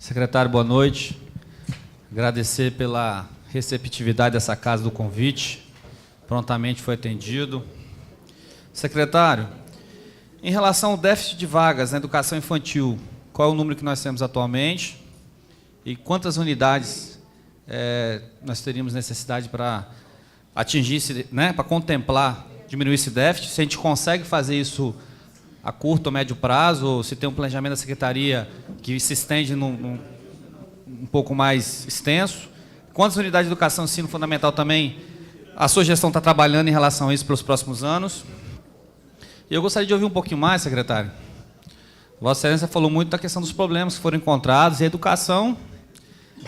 Secretário, boa noite. Agradecer pela receptividade dessa casa do convite. Prontamente foi atendido. Secretário, em relação ao déficit de vagas na educação infantil, qual é o número que nós temos atualmente e quantas unidades nós teríamos necessidade para atingir, para contemplar, diminuir esse déficit? Se a gente consegue fazer isso a curto ou médio prazo, ou se tem um planejamento da Secretaria que se estende um pouco mais extenso. Quantas unidades de educação e ensino fundamental também a sua gestão está trabalhando em relação a isso para os próximos anos? E eu gostaria de ouvir um pouquinho mais, secretário. Vossa Excelência falou muito da questão dos problemas que foram encontrados, e a educação,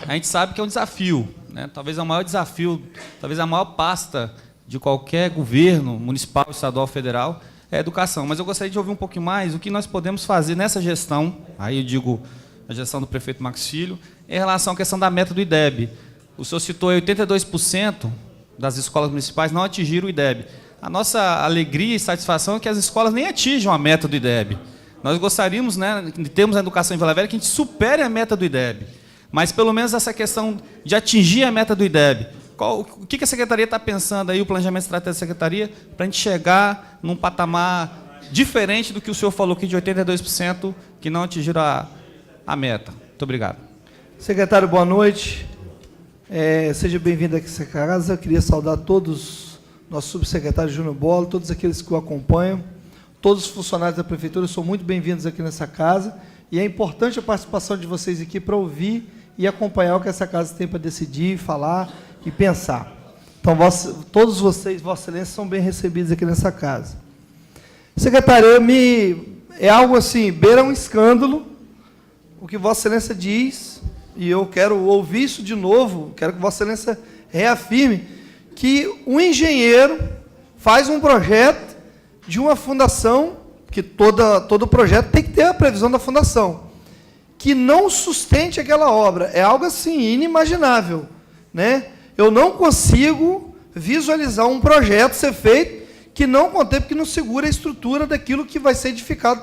a gente sabe que é um desafio, né? Talvez é o maior desafio, talvez a maior pasta de qualquer governo, municipal, estadual, federal, é a educação. Mas eu gostaria de ouvir um pouquinho mais o que nós podemos fazer nessa gestão, aí eu digo a gestão do prefeito Max Filho, em relação à questão da meta do IDEB. O senhor citou 82% das escolas municipais não atingiram o IDEB. A nossa alegria e satisfação é que as escolas nem atinjam a meta do IDEB. Nós gostaríamos, de termos a educação em Vila Velha que a gente supere a meta do IDEB. Mas, pelo menos, essa questão de atingir a meta do IDEB. O que a Secretaria está pensando aí, o planejamento estratégico da Secretaria, para a gente chegar num patamar diferente do que o senhor falou aqui, de 82% que não atingiram a meta? Muito obrigado. Secretário, boa noite. Seja bem-vindo aqui a essa casa. Eu queria saudar todos, nosso subsecretário Júnior Bola, todos aqueles que o acompanham, todos os funcionários da Prefeitura, são muito bem-vindos aqui nessa casa, e é importante a participação de vocês aqui para ouvir e acompanhar o que essa casa tem para decidir, falar e pensar. Então, todos vocês, Vossa Excelência, são bem recebidos aqui nessa casa. Secretário, é algo assim, beira um escândalo, o que Vossa Excelência diz, e eu quero ouvir isso de novo, quero que Vossa Excelência reafirme, que um engenheiro faz um projeto de uma fundação, que todo projeto tem que ter a previsão da fundação, que não sustente aquela obra. É algo assim, inimaginável, né? Eu não consigo visualizar um projeto ser feito que não contemple, que não segure a estrutura daquilo que vai ser edificado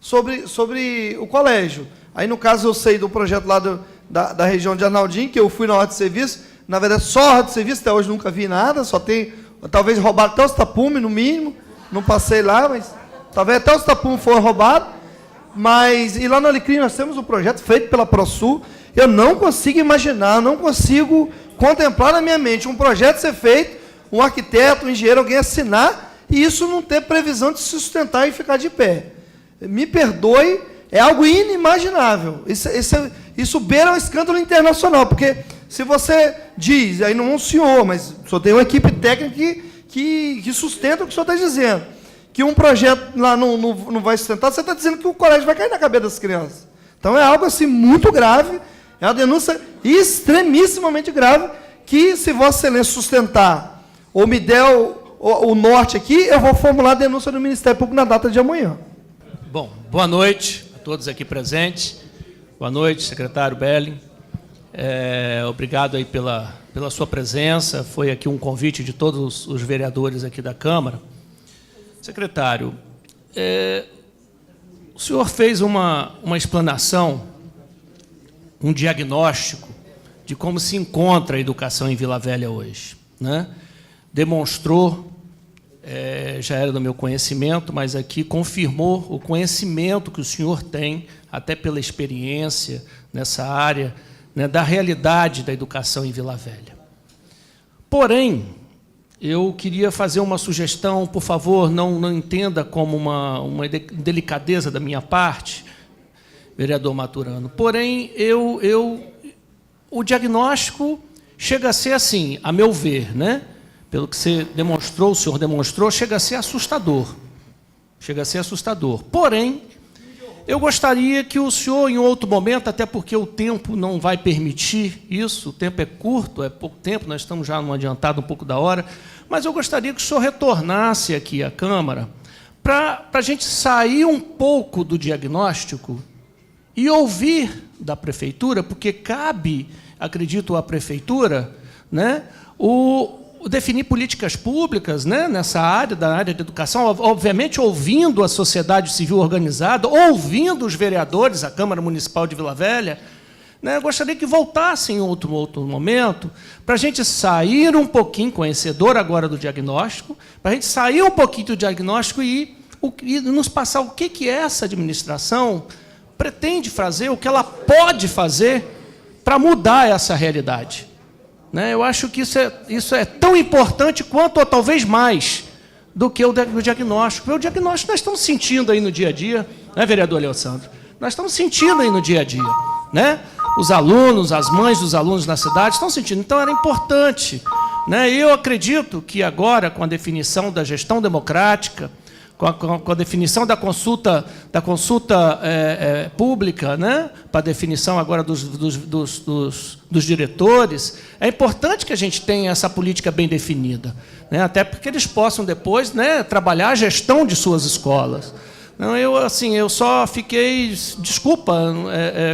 sobre o colégio. Aí, no caso, eu sei do projeto lá da região de Arnaldinho, que eu fui na ordem de serviço, na verdade, só a ordem de serviço, até hoje nunca vi nada, só tem, talvez roubaram até os tapumes, no mínimo, não passei lá, mas talvez até os tapumes foram roubados, e lá no Alecrim nós temos um projeto feito pela ProSul, eu não consigo imaginar, não consigo contemplar na minha mente um projeto ser feito, um arquiteto, um engenheiro, alguém assinar, e isso não ter previsão de se sustentar e ficar de pé. Me perdoe, é algo inimaginável. Isso beira um escândalo internacional, porque se você diz, aí não é um senhor, mas o senhor tem uma equipe técnica que sustenta o que o senhor está dizendo, que um projeto lá não vai sustentar, você está dizendo que o colégio vai cair na cabeça das crianças. Então, é algo assim muito grave, é uma denúncia extremissimamente grave, que, se Vossa Excelência sustentar ou me der o norte aqui, eu vou formular a denúncia do Ministério Público na data de amanhã. Bom, boa noite a todos aqui presentes. Boa noite, secretário Belling. Obrigado aí pela sua presença. Foi aqui um convite de todos os vereadores aqui da Câmara. Secretário, o senhor fez uma explanação, um diagnóstico de como se encontra a educação em Vila Velha hoje, né? Demonstrou, já era do meu conhecimento, mas aqui confirmou o conhecimento que o senhor tem, até pela experiência nessa área, né, da realidade da educação em Vila Velha. Porém, eu queria fazer uma sugestão, por favor, não entenda como uma delicadeza da minha parte, vereador Maturano. Porém, o diagnóstico chega a ser assim, a meu ver, né? Pelo que você demonstrou, o senhor demonstrou, chega a ser assustador. Chega a ser assustador. Porém, eu gostaria que o senhor, em outro momento, até porque o tempo não vai permitir isso, o tempo é curto, é pouco tempo, nós estamos já adiantado um pouco da hora, mas eu gostaria que o senhor retornasse aqui à Câmara para a gente sair um pouco do diagnóstico e ouvir da Prefeitura, porque cabe, acredito, à Prefeitura, né, definir políticas públicas, né, nessa área, da área de educação, obviamente ouvindo a sociedade civil organizada, ouvindo os vereadores, a Câmara Municipal de Vila Velha, né? Eu gostaria que voltasse em outro momento, para a gente sair um pouquinho, conhecedor agora do diagnóstico, para a gente sair um pouquinho do diagnóstico e nos passar o que essa administração pretende fazer, o que ela pode fazer para mudar essa realidade. Né? Eu acho que isso é tão importante quanto, ou talvez mais, do que o diagnóstico. O diagnóstico nós estamos sentindo aí no dia a dia, né, vereador Leosandro? Nós estamos sentindo aí no dia a dia. Né? Os alunos, as mães dos alunos na cidade estão sentindo. Então, era importante. Né? E eu acredito que agora, com a definição da gestão democrática, com a definição da consulta pública, né? Para a definição agora dos diretores, é importante que a gente tenha essa política bem definida, né? Até porque eles possam depois, né, trabalhar a gestão de suas escolas. Não, eu só fiquei,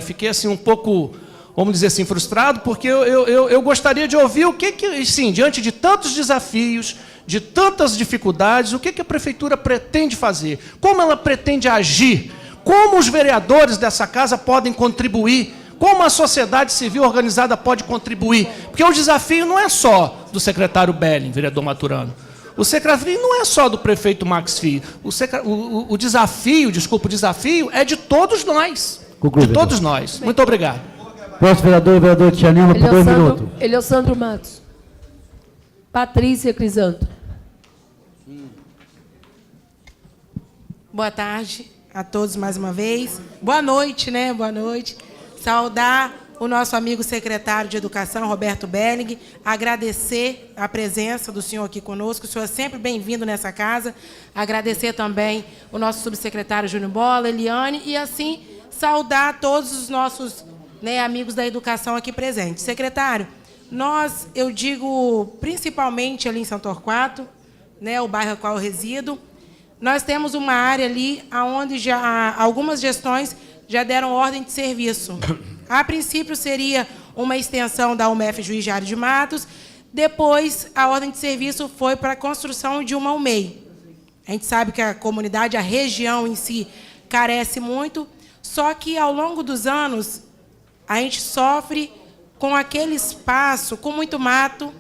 fiquei assim um pouco, vamos dizer assim, frustrado, porque eu gostaria de ouvir o que, sim, diante de tantos desafios, de tantas dificuldades, o que a prefeitura pretende fazer, como ela pretende agir, como os vereadores dessa casa podem contribuir, como a sociedade civil organizada pode contribuir, porque o desafio não é só do secretário Belling, vereador Maturano, o secretário não é só do prefeito Max Filho, o desafio é de todos nós, nós. Muito obrigado. Próximo vereador Tia Nilma, por 2 minutos. Eliosandro Matos. Patrícia Crisanto. Boa tarde a todos mais uma vez. Boa noite, né? Boa noite. Saudar o nosso amigo secretário de Educação, Roberto Belling, agradecer a presença do senhor aqui conosco, o senhor é sempre bem-vindo nessa casa, agradecer também o nosso subsecretário Júnior Bola, Eliane, e assim saudar todos os nossos, né, amigos da educação aqui presentes. Secretário, eu digo principalmente ali em São Torquato, né, o bairro ao qual eu resido, nós temos uma área ali onde já algumas gestões já deram ordem de serviço. A princípio seria uma extensão da UMF Juiz Jário de Matos, depois a ordem de serviço foi para a construção de uma UMEI. A gente sabe que a comunidade, a região em si, carece muito, só que ao longo dos anos a gente sofre com aquele espaço, com muito mato.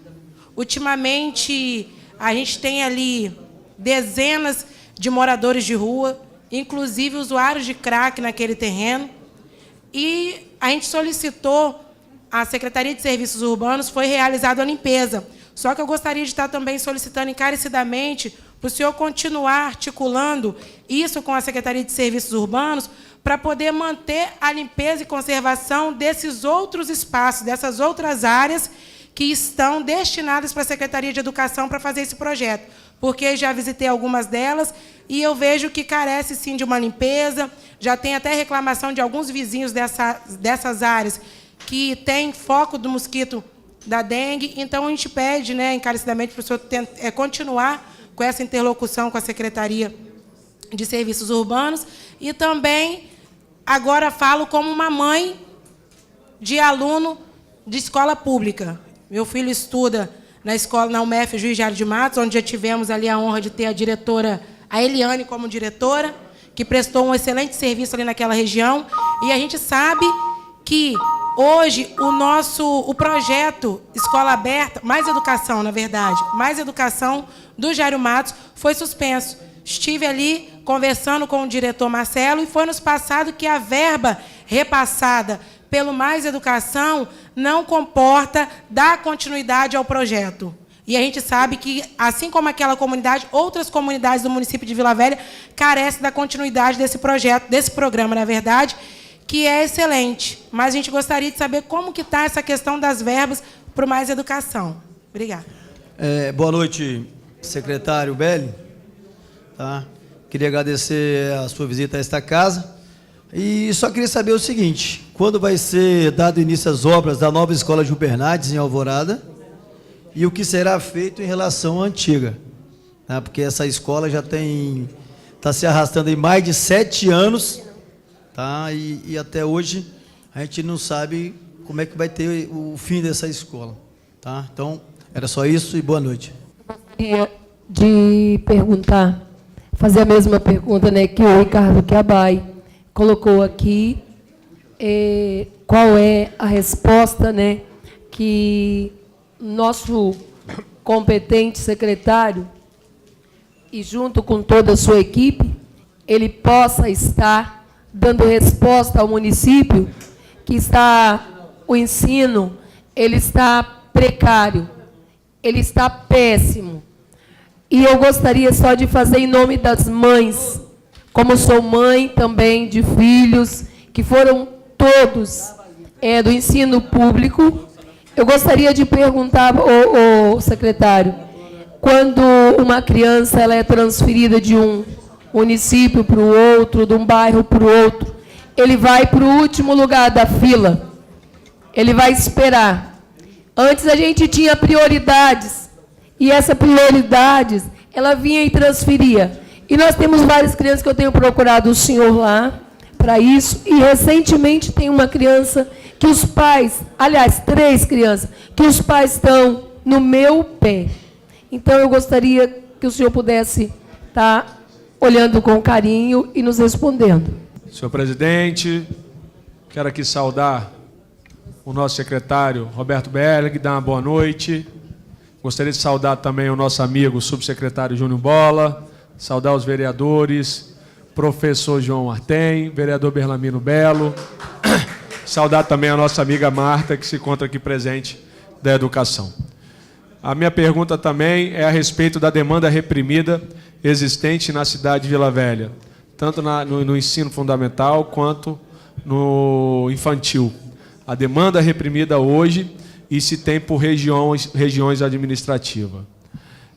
Ultimamente a gente tem ali dezenas de moradores de rua, inclusive usuários de crack naquele terreno. E a gente solicitou, a Secretaria de Serviços Urbanos, foi realizada a limpeza. Só que eu gostaria de estar também solicitando encarecidamente para o senhor continuar articulando isso com a Secretaria de Serviços Urbanos para poder manter a limpeza e conservação desses outros espaços, dessas outras áreas que estão destinadas para a Secretaria de Educação para fazer esse projeto. Porque já visitei algumas delas e eu vejo que carece, sim, de uma limpeza. Já tem até reclamação de alguns vizinhos dessas áreas que têm foco do mosquito da dengue. Então, a gente pede, né, encarecidamente para o senhor continuar com essa interlocução com a Secretaria de Serviços Urbanos. E também, agora falo como uma mãe de aluno de escola pública. Meu filho estuda na escola, na UMF Juiz Jário de Matos, onde já tivemos ali a honra de ter a diretora, a Eliane, como diretora, que prestou um excelente serviço ali naquela região. E a gente sabe que hoje o projeto Escola Aberta, Mais Educação, na verdade, Mais Educação do Jário Matos, foi suspenso. Estive ali conversando com o diretor Marcelo e foi nos passado que a verba repassada pelo Mais Educação não comporta dar continuidade ao projeto. E a gente sabe que, assim como aquela comunidade, outras comunidades do município de Vila Velha carecem da continuidade desse projeto, desse programa, na verdade, que é excelente. Mas a gente gostaria de saber como que está essa questão das verbas para o Mais Educação. Obrigada. Boa noite, secretário Belling. Tá? Queria agradecer a sua visita a esta casa. E só queria saber o seguinte, quando vai ser dado início às obras da nova escola Gil Bernardes, em Alvorada, e o que será feito em relação à antiga? Né? Porque essa escola já está se arrastando em mais de 7 anos, tá? E até hoje a gente não sabe como é que vai ter o fim dessa escola. Tá? Então, era só isso e boa noite. De perguntar, fazer a mesma pergunta, né, que o Ricardo Quiabai colocou aqui, qual é a resposta, né, que nosso competente secretário, e junto com toda a sua equipe, ele possa estar dando resposta ao município que o ensino, ele está precário, ele está péssimo. E eu gostaria só de fazer em nome das mães, como sou mãe também de filhos, que foram todos do ensino público, eu gostaria de perguntar ao secretário, quando uma criança ela é transferida de um município para o outro, de um bairro para o outro, ele vai para o último lugar da fila, ele vai esperar. Antes a gente tinha prioridades, e essa prioridades, ela vinha e transferia. E nós temos várias crianças que eu tenho procurado o senhor lá para isso, e recentemente tem uma criança que os pais, aliás, 3 crianças, que os pais estão no meu pé. Então, eu gostaria que o senhor pudesse estar olhando com carinho e nos respondendo. Senhor presidente, quero aqui saudar o nosso secretário Roberto Belling, dar uma boa noite. Gostaria de saudar também o nosso amigo subsecretário Júnior Bola, saudar os vereadores, professor João Martem, vereador Berlamino Belo, saudar também a nossa amiga Marta, que se encontra aqui presente, da educação. A minha pergunta também é a respeito da demanda reprimida existente na cidade de Vila Velha, tanto no ensino fundamental quanto no infantil. A demanda reprimida hoje e se tem por regiões administrativas.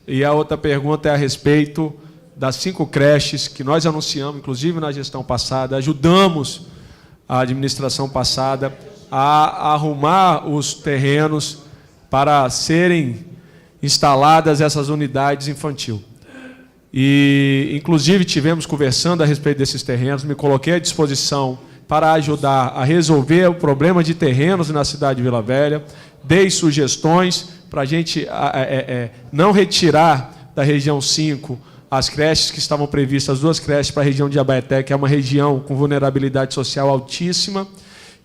E a outra pergunta é a respeito das 5 creches que nós anunciamos, inclusive na gestão passada, ajudamos a administração passada a arrumar os terrenos para serem instaladas essas unidades infantil. E, inclusive, tivemos conversando a respeito desses terrenos, me coloquei à disposição para ajudar a resolver o problema de terrenos na cidade de Vila Velha, dei sugestões para a gente não retirar da região 5 as creches que estavam previstas, as 2 creches para a região de Abaeté, que é uma região com vulnerabilidade social altíssima,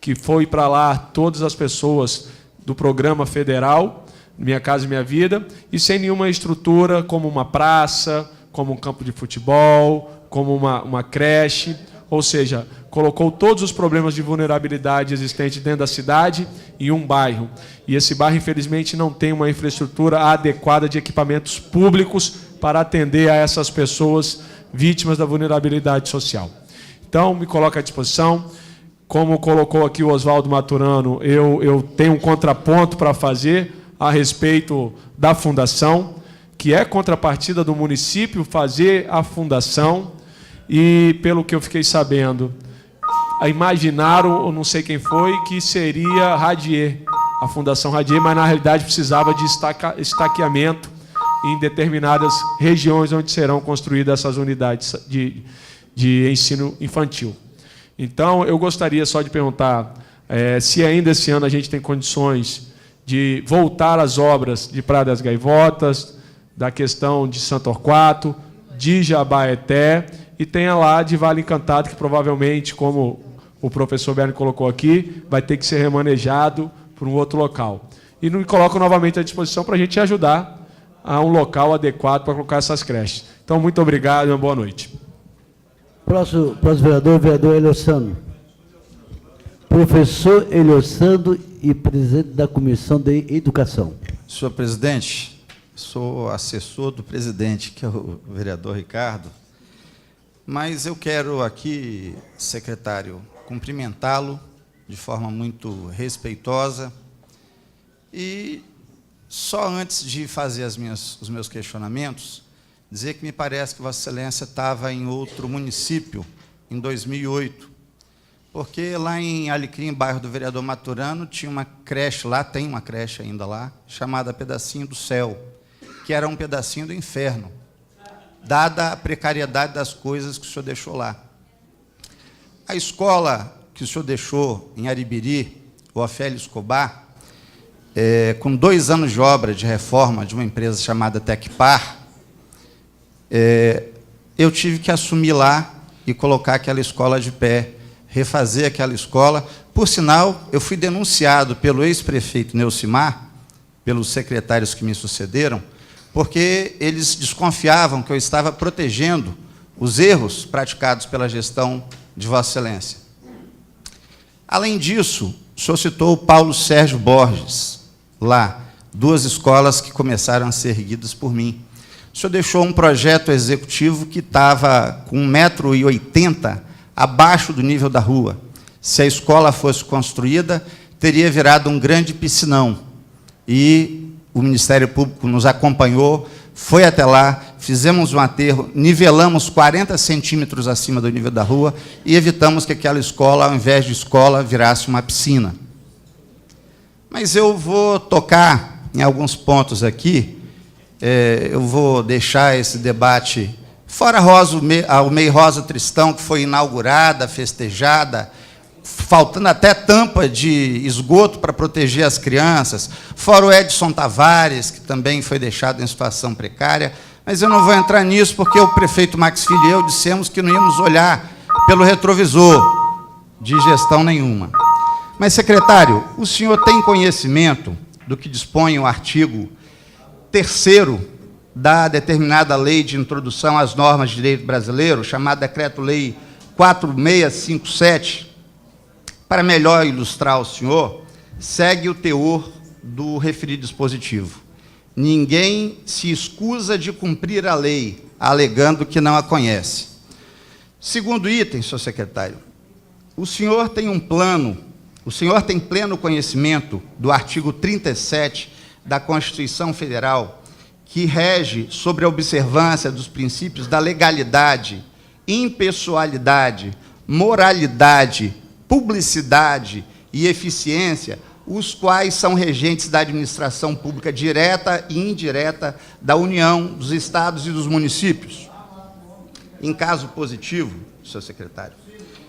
que foi para lá todas as pessoas do programa federal, Minha Casa Minha Vida, e sem nenhuma estrutura como uma praça, como um campo de futebol, como uma creche, ou seja, colocou todos os problemas de vulnerabilidade existentes dentro da cidade em um bairro. E esse bairro, infelizmente, não tem uma infraestrutura adequada de equipamentos públicos para atender a essas pessoas vítimas da vulnerabilidade social. Então, me coloco à disposição. Como colocou aqui o Oswaldo Maturano, eu tenho um contraponto para fazer a respeito da fundação, que é contrapartida do município fazer a fundação, e pelo que eu fiquei sabendo, imaginaram, ou não sei quem foi, que seria Radier, a Fundação Radier, mas na realidade precisava de estaqueamento em determinadas regiões onde serão construídas essas unidades de ensino infantil. Então, eu gostaria só de perguntar se ainda esse ano a gente tem condições de voltar às obras de Praia das Gaivotas, da questão de Santo Torquato, de Jabaeté, e tenha lá de Vale Encantado, que provavelmente, como o professor Berni colocou aqui, vai ter que ser remanejado para um outro local. E me coloco novamente à disposição para a gente ajudar a um local adequado para colocar essas creches. Então, muito obrigado e uma boa noite. Próximo vereador, vereador Eliossando. Professor Eliossando e presidente da Comissão de Educação. Senhor presidente, sou assessor do presidente, que é o vereador Ricardo, mas eu quero aqui, secretário, cumprimentá-lo de forma muito respeitosa e só antes de fazer os meus questionamentos, dizer que me parece que Vossa Excelência estava em outro município em 2008, porque lá em Alecrim, bairro do vereador Maturano, tinha uma creche lá, tem uma creche ainda lá, chamada Pedacinho do Céu, que era um pedacinho do inferno, dada a precariedade das coisas que o senhor deixou lá. A escola que o senhor deixou em Aribiri, o Ofélio Escobar, com 2 anos de obra de reforma de uma empresa chamada Tecpar, eu tive que assumir lá e colocar aquela escola de pé, refazer aquela escola, Por sinal, eu fui denunciado pelo ex-prefeito Neucimar, pelos secretários que me sucederam, porque eles desconfiavam que eu estava protegendo os erros praticados pela gestão de Vossa Excelência. Além disso, o senhor citou o Paulo Sérgio Borges, lá, 2 escolas que começaram a ser erguidas por mim. O senhor deixou um projeto executivo que estava com 1,80 m abaixo do nível da rua. Se a escola fosse construída, teria virado um grande piscinão. E o Ministério Público nos acompanhou, foi até lá, fizemos um aterro, nivelamos 40 centímetros acima do nível da rua e evitamos que aquela escola, ao invés de escola, virasse uma piscina. Mas eu vou tocar em alguns pontos aqui, eu vou deixar esse debate fora o MEI Rosa Tristão, que foi inaugurada, festejada, faltando até tampa de esgoto para proteger as crianças, fora o Edson Tavares, que também foi deixado em situação precária, mas eu não vou entrar nisso, porque o prefeito Max Filho e eu dissemos que não íamos olhar pelo retrovisor de gestão nenhuma. Mas, secretário, o senhor tem conhecimento do que dispõe o artigo 3º da determinada lei de introdução às normas de direito brasileiro, chamada Decreto-Lei 4657, para melhor ilustrar o senhor, segue o teor do referido dispositivo. Ninguém se escusa de cumprir a lei, alegando que não a conhece. Segundo item, senhor secretário, o senhor tem pleno conhecimento do artigo 37 da Constituição Federal, que rege sobre a observância dos princípios da legalidade, impessoalidade, moralidade, publicidade e eficiência, os quais são regentes da administração pública direta e indireta da União, dos estados e dos municípios. Em caso positivo, senhor secretário,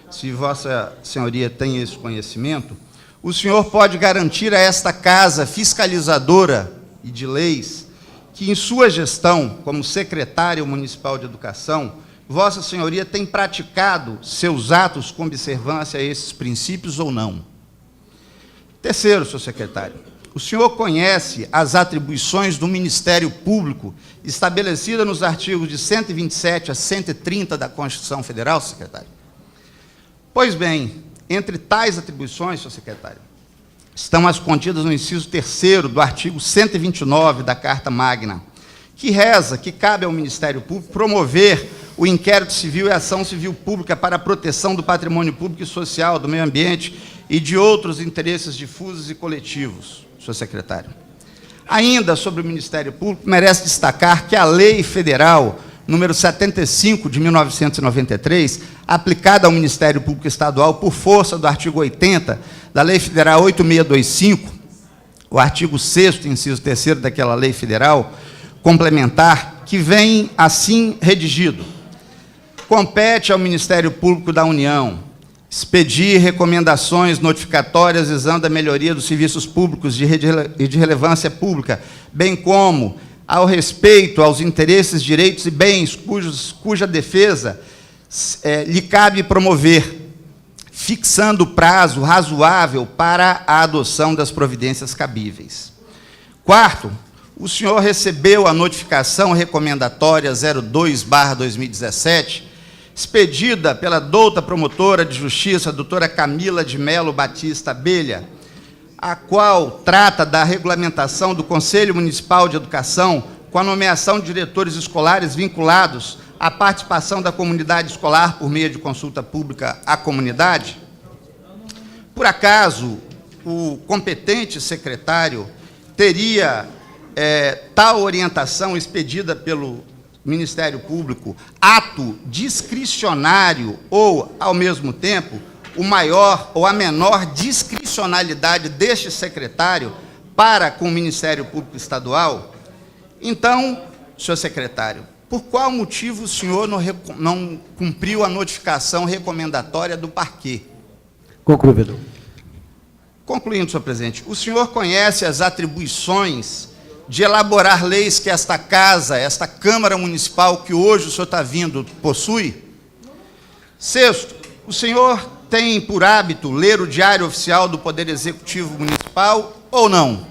se Vossa Senhoria tem esse conhecimento, o senhor pode garantir a esta Casa Fiscalizadora e de Leis que, em sua gestão, como secretário municipal de Educação, Vossa Senhoria tem praticado seus atos com observância a esses princípios ou não? Terceiro, senhor secretário, o senhor conhece as atribuições do Ministério Público estabelecidas nos artigos de 127 a 130 da Constituição Federal, secretário? Pois bem, entre tais atribuições, senhor secretário, estão as contidas no inciso 3º do artigo 129 da Carta Magna, que reza que cabe ao Ministério Público promover o inquérito civil e a ação civil pública para a proteção do patrimônio público e social, do meio ambiente e de outros interesses difusos e coletivos, senhor secretário. Ainda sobre o Ministério Público, merece destacar que a Lei Federal número 75 de 1993, aplicada ao Ministério Público Estadual por força do artigo 80 da Lei Federal 8625, o artigo 6º, inciso 3º daquela Lei Federal complementar, que vem assim redigido: compete ao Ministério Público da União expedir recomendações notificatórias visando a melhoria dos serviços públicos e de relevância pública, bem como ao respeito aos interesses, direitos e bens cuja defesa lhe cabe promover, fixando prazo razoável para a adoção das providências cabíveis. Quarto, o senhor recebeu a notificação recomendatória 02/2017, expedida pela douta promotora de justiça, doutora Camila de Melo Batista Abelha, a qual trata da regulamentação do Conselho Municipal de Educação com a nomeação de diretores escolares vinculados à participação da comunidade escolar por meio de consulta pública à comunidade. Por acaso, o competente secretário teria tal orientação expedida pelo Ministério Público, ato discricionário ou, ao mesmo tempo, o maior ou a menor discricionalidade deste secretário para com o Ministério Público Estadual? Então, senhor secretário, por qual motivo o senhor não cumpriu a notificação recomendatória do parquê? Conclui, vereador. Concluindo, senhor presidente, o senhor conhece as atribuições de elaborar leis que esta Casa, esta Câmara Municipal, que hoje o senhor está vindo, possui? Sexto, o senhor tem por hábito ler o Diário Oficial do Poder Executivo Municipal ou não?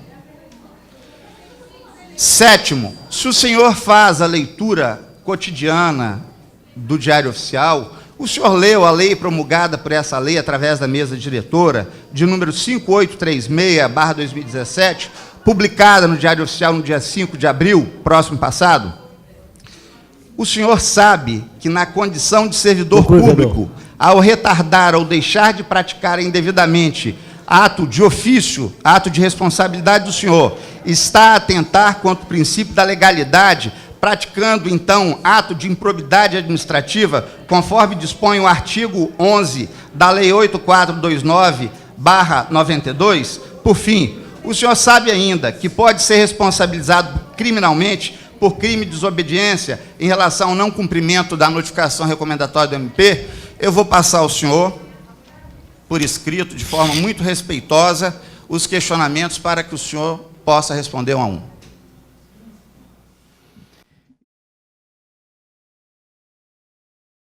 7º, se o senhor faz a leitura cotidiana do Diário Oficial, o senhor leu a lei promulgada por essa lei através da mesa diretora, de número 5836/2017, publicada no Diário Oficial no dia 5 de abril, próximo passado? O senhor sabe que, na condição de servidor público, ao retardar ou deixar de praticar indevidamente ato de ofício, ato de responsabilidade do senhor, está a atentar contra o princípio da legalidade, praticando, então, ato de improbidade administrativa, conforme dispõe o artigo 11 da Lei 8429/92? Por fim, o senhor sabe ainda que pode ser responsabilizado criminalmente por crime de desobediência em relação ao não cumprimento da notificação recomendatória do MP? Eu vou passar ao senhor, por escrito, de forma muito respeitosa, os questionamentos para que o senhor possa responder um a um.